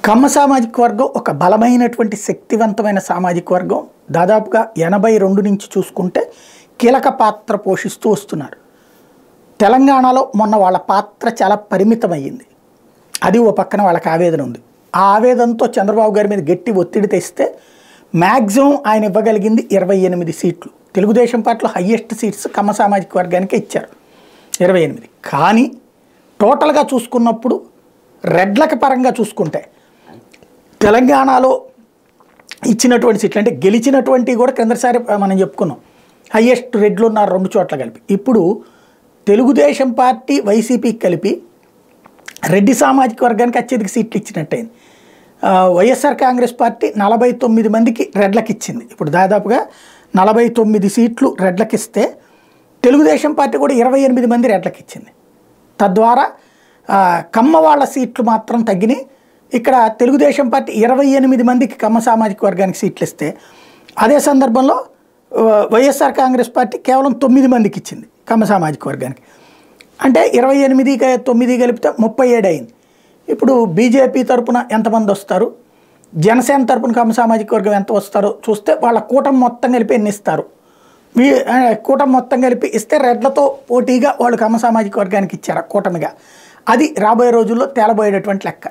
కమ్మ సామాజిక వర్గం ఒక బలమైనటువంటి శక్తివంతమైన సామాజిక వర్గం. దాదాపుగా 82 నుంచి చూసుకుంటే కీలక పాత్ర పోషిస్తూ వస్తున్నారు. తెలంగాణలో మొన్న వాళ్ళ పాత్ర చాలా పరిమితమయ్యింది. అది ఓ పక్కన వాళ్ళకి ఆవేదన ఉంది. ఆ ఆవేదనతో చంద్రబాబు గారి మీద గట్టి ఒత్తిడి తెస్తే మ్యాక్సిమం ఆయన ఇవ్వగలిగింది 28 సీట్లు. తెలుగుదేశం పార్టీలో హయ్యెస్ట్ సీట్స్ కమ్మ సామాజిక వర్గానికి ఇచ్చారు 28. కానీ టోటల్గా చూసుకున్నప్పుడు రెడ్లకి పరంగా చూసుకుంటే తెలంగాణలో ఇచ్చినటువంటి సీట్లు అంటే గెలిచినటువంటి కూడా క్రిందసారి మనం చెప్పుకున్నాం. హయ్యెస్ట్ రెడ్లు ఉన్నారు 2 చోట్ల కలిపి. ఇప్పుడు తెలుగుదేశం పార్టీ వైసీపీకి కలిపి రెడ్డి సామాజిక వర్గానికి అత్యధిక సీట్లు ఇచ్చినట్టయింది. వైఎస్ఆర్ కాంగ్రెస్ పార్టీ 49 మందికి రెడ్లకి ఇచ్చింది. ఇప్పుడు దాదాపుగా 49 సీట్లు రెడ్లకి ఇస్తే తెలుగుదేశం పార్టీ కూడా 28 మంది రెడ్లకి ఇచ్చింది. తద్వారా కమ్మ వాళ్ళ సీట్లు మాత్రం తగ్గినాయి. ఇక్కడ తెలుగుదేశం పార్టీ 28 మందికి కమ్మ సామాజిక వర్గానికి సీట్లు ఇస్తే అదే సందర్భంలో వైఎస్ఆర్ కాంగ్రెస్ పార్టీ కేవలం 9 మందికి ఇచ్చింది కమ్మ సామాజిక వర్గానికి. అంటే 28 కలిపితే 37 అయింది. ఇప్పుడు బీజేపీ తరపున ఎంతమంది వస్తారు, జనసేన తరపున కమ్మ సామాజిక వర్గం ఎంత వస్తారో చూస్తే వాళ్ళ కూటమి మొత్తం కలిపి ఎన్ని ఇస్తారు. కూటమి మొత్తం కలిపి ఇస్తే రెడ్లతో పోటీగా వాళ్ళు కమ్మ సామాజిక వర్గానికి ఇచ్చారు కూటమిగా. అది రాబోయే రోజుల్లో తేలబోయేటటువంటి లెక్క.